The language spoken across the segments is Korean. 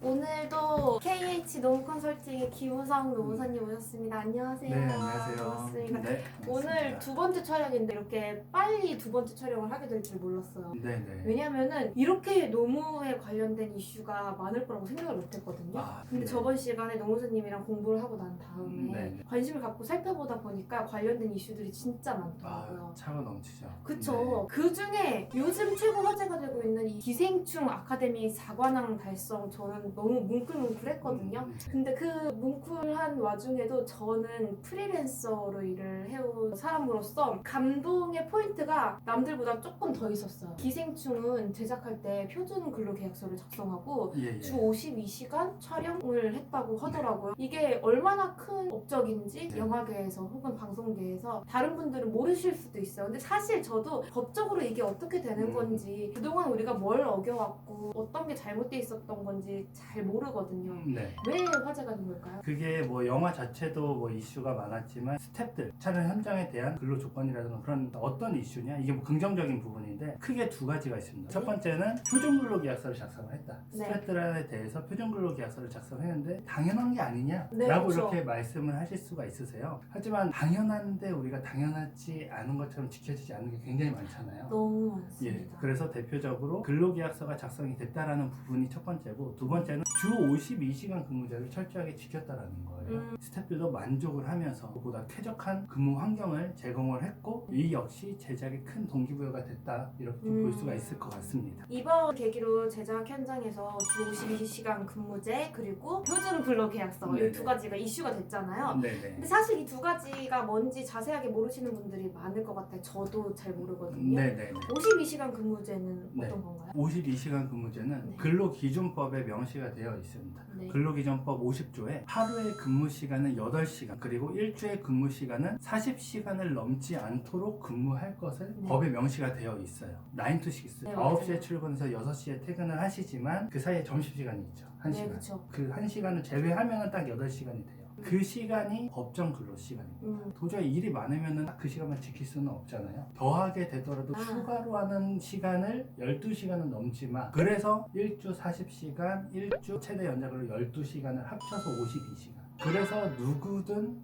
오늘도 KH 노무 컨설팅의 김우성 노무사님 오셨습니다. 안녕하세요. 네, 안녕하세요. 반갑습니다. 네, 오늘 반갑습니다. 두 번째 촬영인데 이렇게 빨리 두 번째 촬영을 하게 될 줄 몰랐어요. 네네. 왜냐면은 이렇게 노무에 관련된 이슈가 많을 거라고 생각을 못 했거든요. 근데 네. 저번 시간에 노무사님이랑 공부를 하고 난 다음에 네. 관심을 갖고 살펴보다 보니까 관련된 이슈들이 진짜 많더라고요. 차가 넘치죠. 그쵸. 그 중에 요즘 최고 화제가 되고 있는 이 기생충 아카데미 4관왕 달성 저는 너무 뭉클뭉클했거든요. 근데 그 뭉클한 와중에도 저는 프리랜서로 일을 해온 사람으로서 감동의 포인트가 남들보다 조금 더 있었어요. 기생충은 제작할 때 표준 근로계약서를 작성하고 예, 예. 주 52시간 촬영을 했다고 하더라고요. 이게 얼마나 큰 업적인지 네. 영화계에서 혹은 방송계에서 다른 분들은 모르실 수도 있어요. 근데 사실 저도 법적으로 이게 어떻게 되는 건지 그동안 우리가 뭘 어겨왔고 어떤 게 잘못돼 있었던 건지 잘 모르거든요. 네. 왜 화제가 된 걸까요? 그게 뭐 영화 자체도 뭐 이슈가 많았지만 스태프들 촬영 현장에 대한 근로 조건이라든가 그런 어떤 이슈냐 이게 뭐 긍정적인 부분인데 크게 두 가지가 있습니다. 첫 번째는 표준 근로 계약서를 작성을 했다. 네. 스태프들에 대해서 표준 근로 계약서를 작성했는데 당연한 게 아니냐라고 네, 그렇죠. 이렇게 말씀을 하실 수가 있으세요. 하지만 당연한데 우리가 당연하지 않은 것처럼 지켜지지 않는 게 굉장히 많잖아요. 너무 예, 많습니다. 그래서 대표적으로 근로계약서가 작성이 됐다라는 부분이 첫 번째고 두 번째는 주 52시간 근무제를 철저하게 지켰다라는 거예요. 스태프들도 만족을 하면서 그보다 쾌적한 근무 환경을 제공을 했고 이 역시 제작에 큰 동기부여가 됐다 이렇게 좀 볼 수가 있을 것 같습니다. 이번 계기로 제작 현장에서 주 52시간 근무제 그리고 표준 근로계약서 이 네네. 두 가지가 이슈가 됐잖아요. 네네. 근데 사실 이 두 가지가 뭔지 자세하게 모르시는 분들이 많을 것 같아요. 저도 잘 모르거든요. 네네. 52시간 근무제는 네. 어떤 건가요? 52시간 근무제는 네. 근로기준법에 명시가 되어 있습니다. 네. 근로기준법 50조에 하루의 근무 시간은 8시간 그리고 일주의 근무 시간은 40시간을 넘지 않도록 근무할 것을 네. 법에 명시가 되어 있어요. 9 to 6. 네, 9시에 맞아요. 출근해서 6시에 퇴근을 하시지만 그 사이에 점심시간이 있죠. 1시간. 네, 그렇죠. 그 1시간을 제외하면 딱 8시간이 돼요. 그 시간이 법정 근로 시간입니다. 도저히 일이 많으면 그 시간만 지킬 수는 없잖아요. 더하게 되더라도 추가로 하는 시간을 12시간은 넘지 마. 그래서 1주 40시간, 1주 최대 연장으로 12시간을 합쳐서 52시간. 그래서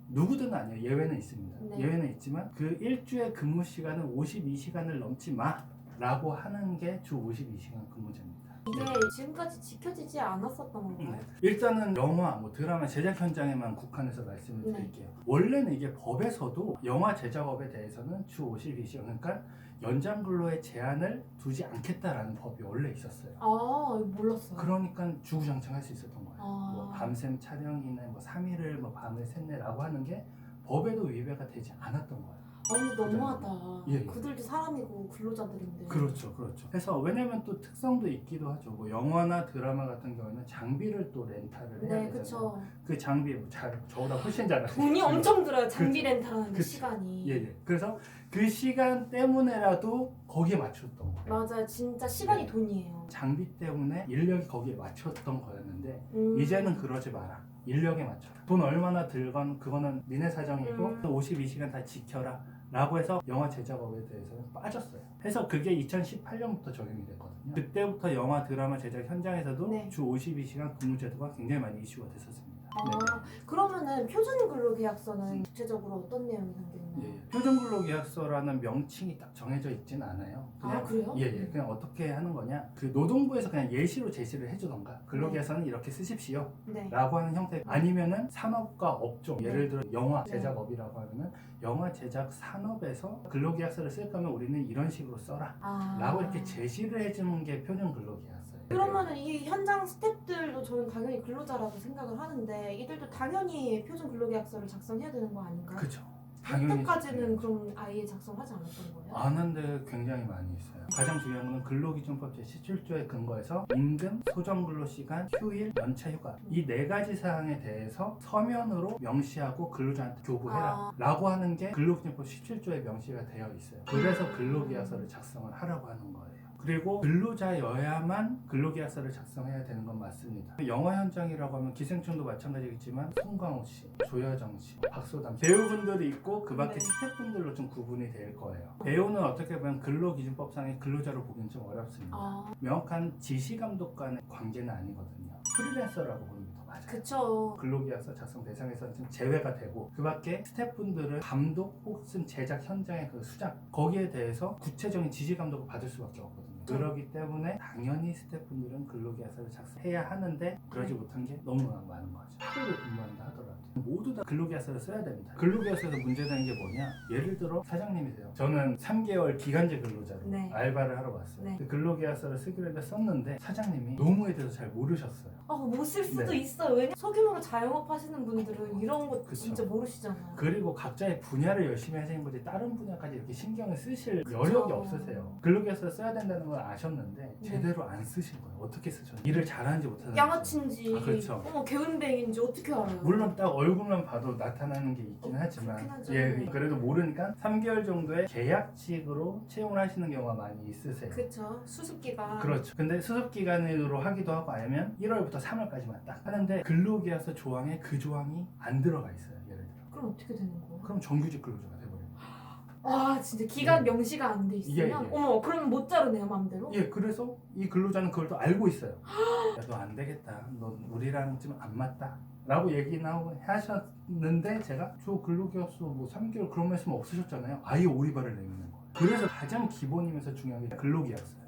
누구든 아니에요. 예외는 있습니다. 네. 예외는 있지만 그 일주의 근무 시간은 52시간을 넘지 마. 라고 하는 게 주 52시간 근무제입니다. 이게 지금까지 지켜지지 않았었던 건가요? 일단은 영화, 뭐 드라마 제작 현장에만 국한해서 말씀을 네. 드릴게요. 원래는 이게 법에서도 영화 제작업에 대해서는 주 52시간, 그러니까 연장 근로의 제한을 두지 않겠다라는 법이 원래 있었어요. 아, 몰랐어요. 그러니까 주구장창 할 수 있었던 거예요. 아. 뭐 밤샘 촬영이나 뭐 3일을 뭐 밤을 샜네라고 하는 게 법에도 위배가 되지 않았던 거예요. 아니 너무하다. 예, 예. 그들도 사람이고 근로자들인데. 그렇죠. 그래서 왜냐면 또 특성도 있기도 하죠. 뭐 영화나 드라마 같은 경우에는 장비를 또 렌탈을 해야 네, 되잖아요. 그렇죠. 그 장비 뭐 저보다 훨씬 잘 아시죠? 돈이 엄청 들어요. 장비 그렇죠. 렌탈하는데 그렇죠. 시간이. 예. 그래서 그 시간 때문에라도 거기에 맞췄던 거예요. 맞아요. 진짜 시간이 네. 돈이에요. 장비 때문에 인력이 거기에 맞췄던 거였는데 음. 이제는 그러지 마라. 인력에 맞춰라. 돈 얼마나 들건 그거는 니네 사정이고 52시간 다 지켜라. 라고 해서 영화 제작업에 대해서는 빠졌어요. 해서 그게 2018년부터 적용이 됐거든요. 그때부터 영화 드라마 제작 현장에서도 네. 주 52시간 근무제도가 굉장히 많이 이슈가 됐었습니다. 아, 그러면은 표준 근로계약서는 구체적으로 어떤 내용이 담겨 있나요? 예. 표준근로계약서라는 명칭이 딱 정해져 있진 않아요. 아, 그래요? 예. 그냥 어떻게 하는 거냐. 그 노동부에서 그냥 예시로 제시를 해주던가 근로계약서는 이렇게 쓰십시오. 네. 라고 하는 형태. 아니면은 산업과 업종. 예를 들어 영화 네. 제작업이라고 하면은 영화 제작 산업에서 근로계약서를 쓸 거면 우리는 이런 식으로 써라. 아. 라고 이렇게 제시를 해주는 게 표준근로계약서예요. 그러면은 이 현장 스태프들도 저는 당연히 근로자라고 생각을 하는데 이들도 당연히 표준 근로계약서를 작성해야 되는 거 아닌가요? 그죠. 당연히. 그때까지는 그럼 아예 작성하지 않았던 거예요? 안 하는데 굉장히 많이 있어요. 가장 중요한 거는 근로기준법 제17조에 근거해서 임금, 소정근로시간, 휴일, 연차휴가 이 4가지 사항에 대해서 서면으로 명시하고 근로자한테 교부해라 라고 하는 게 근로기준법 17조에 명시가 되어 있어요. 그래서 근로계약서를 작성을 하라고 하는 거예요. 그리고 근로자여야만 근로계약서를 작성해야 되는 건 맞습니다. 영화 현장이라고 하면 기생충도 마찬가지겠지만 송강호 씨, 조여정 씨, 박소담 배우분들이 있고 그 밖에 네. 스태프분들로 좀 구분이 될 거예요. 배우는 어떻게 보면 근로기준법상의 근로자로 보기는 좀 어렵습니다. 아. 명확한 지시감독 간의 관계는 아니거든요. 프리랜서라고 보는 게 더 맞아요. 그쵸. 근로계약서 작성 대상에서는 좀 제외가 되고 그 밖에 스태프분들은 감독 혹은 제작 현장의 그 수장 거기에 대해서 구체적인 지시 감독을 받을 수밖에 없거든요. 그렇기 때문에 당연히 스태프분들은 근로계약서를 작성해야 하는데 그러지 못한 게 너무나 많은 거죠. 하루를 근무한다 하더라도 모두 다 근로계약서를 써야 됩니다. 근로계약서에서 문제되는 게 뭐냐? 예를 들어 사장님이세요. 저는 3개월 기간제 근로자로 네. 알바를 하러 왔어요. 네. 그 근로계약서를 쓰기로 해서 썼는데 사장님이 노무에 대해서 잘 모르셨어요. 못 쓸 수도 네. 있어요. 왜냐면 소규모로 자영업 하시는 분들은 이런 거 그쵸. 진짜 모르시잖아요. 그리고 각자의 분야를 열심히 하시는 분들이 다른 분야까지 이렇게 신경을 쓰실 그쵸. 여력이 없으세요. 근로계약서를 써야 된다는 걸 아셨는데 네. 제대로 안 쓰신 거예요. 어떻게 쓰셨나요? 일을 잘하는지 못하는지. 양아치인지 그렇죠. 개운뱅인지 어떻게 알아요? 물론 딱 얼굴만 봐도 나타나는 게 있긴 그렇긴 하지만 하죠. 그래도 모르니까 3개월 정도의 계약직으로 채용을 하시는 경우가 많이 있으세요. 그쵸. 수습기가. 그렇죠. 근데 수습기간으로 하기도 하고 아니면 1월부터 3월까지만 딱 하는데 근로계약서 조항에 그 조항이 안 들어가 있어요. 예를 들어. 그럼 어떻게 되는 거예요? 그럼 정규직 근로자가 돼버려요. 진짜 기간 예. 명시가 안 돼 있으면 예. 어머 그러면 못 자르네요 맘대로? 예, 그래서 이 근로자는 그걸 또 알고 있어요. 야, 너 안 되겠다. 너 우리랑 좀 안 맞다. 라고 얘기는 하고 하셨는데 제가 저 근로계약서 뭐 3개월 그런 말씀 없으셨잖아요. 아예 오리발을 내미는 거예요. 그래서 가장 기본이면서 중요한 게 근로계약서예요.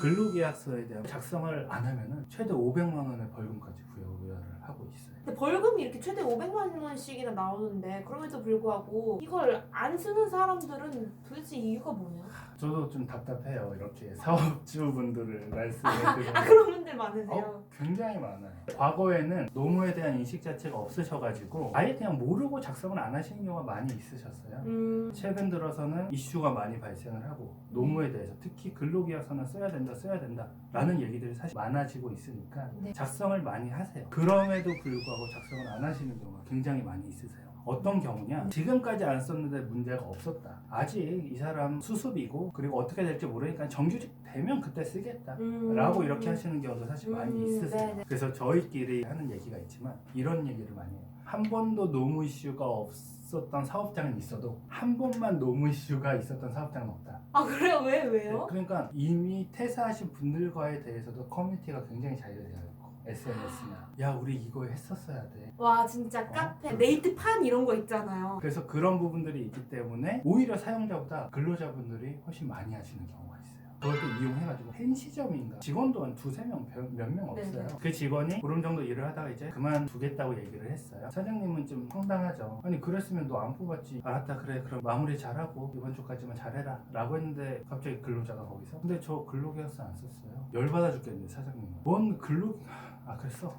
근로계약서에 대한 작성을 안 하면은 최대 500만 원의 벌금까지 부여를 하고 있어요. 근데 벌금이 이렇게 최대 500만 원씩이나 나오는데 그럼에도 불구하고 이걸 안 쓰는 사람들은 도대체 이유가 뭐예요? 저도 좀 답답해요. 이렇게 사업주분들을 말씀을 드리면 그런 분들 많으세요? 굉장히 많아요. 과거에는 노무에 대한 인식 자체가 없으셔가지고 아예 그냥 모르고 작성을 안 하시는 경우가 많이 있으셨어요. 최근 들어서는 이슈가 많이 발생을 하고 노무에 대해서 특히 근로계약서는 써야 된다 라는 얘기들이 사실 많아지고 있으니까 네. 작성을 많이 하세요. 그럼에도 불구하고 작성을 안 하시는 경우가 굉장히 많이 있으세요. 어떤 경우냐? 지금까지 안 썼는데 문제가 없었다. 아직 이 사람 수습이고 그리고 어떻게 될지 모르니까 정규직 되면 그때 쓰겠다 라고 이렇게 하시는 경우도 사실 많이 있으세요. 네네. 그래서 저희끼리 하는 얘기가 있지만 이런 얘기를 많이 해요. 한 번도 노무 이슈가 없었던 사업장은 있어도 한 번만 노무 이슈가 있었던 사업장은 없다. 그래요? 왜요? 그러니까 이미 퇴사하신 분들과에 대해서도 커뮤니티가 굉장히 잘 되어 있고 SNS나 야 우리 이거 했었어야 돼. 와 진짜 카페 네이트판 이런 거 있잖아요. 그래서 그런 부분들이 있기 때문에 오히려 사용자보다 근로자분들이 훨씬 많이 하시는 경우가 있어요. 그걸 또 이용해가지고 펜시점인가 직원도 한 2-3명 몇 명 없어요. 네네. 그 직원이 보름 정도 일을 하다가 이제 그만두겠다고 얘기를 했어요. 사장님은 좀 황당하죠. 아니 그랬으면 너 안 뽑았지. 알았다 그래 그럼 마무리 잘하고 이번 주까지만 잘해라 라고 했는데 갑자기 근로자가 거기서 근데 저 근로계약서 안 썼어요. 열받아 죽겠는데 사장님은 뭔 그랬어?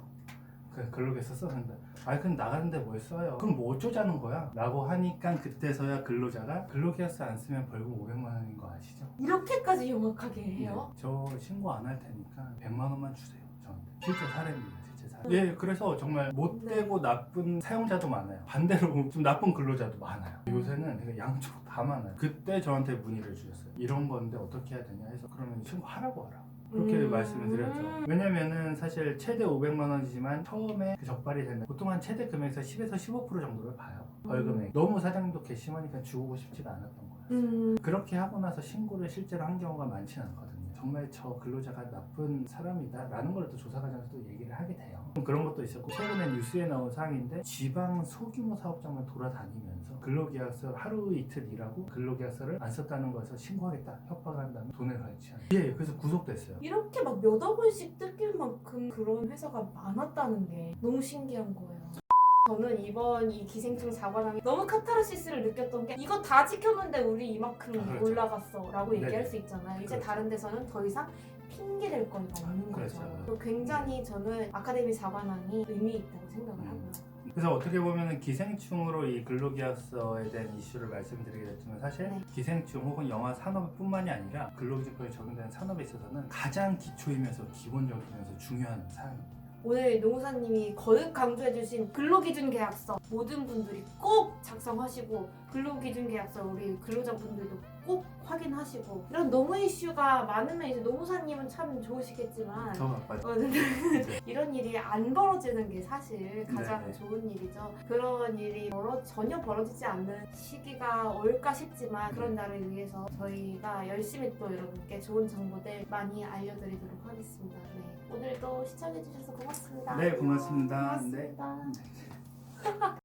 그래 근로계약서 썼는데 그럼 나가는데 뭘 써요? 그럼 뭐 어쩌자는 거야? 라고 하니까 그때서야 근로자가 근로계약서 안 쓰면 벌금 500만 원인 거 아시죠? 이렇게까지 영악하게 해요? 저 신고 안 할 테니까 100만 원만 주세요 저한테. 실제 사례입니다. 실제 사례. 예, 그래서 정말 못되고 나쁜 사용자도 많아요. 반대로 좀 나쁜 근로자도 많아요. 요새는 양쪽 다 많아요. 그때 저한테 문의를 주셨어요. 이런 건데 어떻게 해야 되냐 해서 그러면 신고하라고 하라. 그렇게 말씀을 드렸죠. 왜냐면은 사실 최대 500만 원이지만 처음에 그 적발이 되면 보통 한 최대 금액에서 10에서 15% 정도를 봐요. 벌금액. 너무 사장님도 괘씸하니까 주고 싶지가 않았던 거예요. 그렇게 하고 나서 신고를 실제로 한 경우가 많지는 않거든요. 정말 저 근로자가 나쁜 사람이다 라는 걸 또 조사 과정에서 또 얘기를 하게 돼요. 그런 것도 있었고 최근에 뉴스에 나온 사항인데 지방 소규모 사업장만 돌아다니면서 근로계약서 하루 이틀 일하고 근로계약서를 안 썼다는 것에서 신고하겠다 협박을 한다면 돈을 갈취하는. 그래서 구속됐어요. 이렇게 막 몇억 원씩 뜯길 만큼 그런 회사가 많았다는 게 너무 신기한 거예요. 저는 이번 이 기생충 사과당이 너무 카타르시스를 느꼈던 게 이거 다 지켰는데 우리 이만큼 그렇죠. 올라갔어 라고 얘기할 네네. 수 있잖아요. 이제 그렇죠. 다른 데서는 더 이상 핑계 댈 거리가 없는 그렇죠. 거죠. 또 굉장히 저는 아카데미 사과당이 의미 있다고 생각을 하고요. 그래서 어떻게 보면 기생충으로 이 근로계약서에 대한 이슈를 말씀드리게 됐지만 사실 네. 기생충 혹은 영화 산업뿐만이 아니라 근로기준법에 적용되는 산업에 있어서는 가장 기초이면서 기본적이면서 중요한 사항입니다. 오늘 노무사님이 거듭 강조해주신 근로기준 계약서 모든 분들이 꼭 작성하시고 근로기준 계약서 우리 근로자분들도 꼭 확인하시고 이런 노무 이슈가 많으면 이제 노무사님은 참 좋으시겠지만 더 바빠져. 이런 일이 안 벌어지는 게 사실 가장 네네. 좋은 일이죠. 그런 일이 전혀 벌어지지 않는 시기가 올까 싶지만 그런 날을 위해서 저희가 열심히 또 여러분께 좋은 정보들 많이 알려드리도록 하겠습니다. 네. 오늘도 시청해주셔서 고맙습니다. 네, 고맙습니다. 고맙습니다. 네.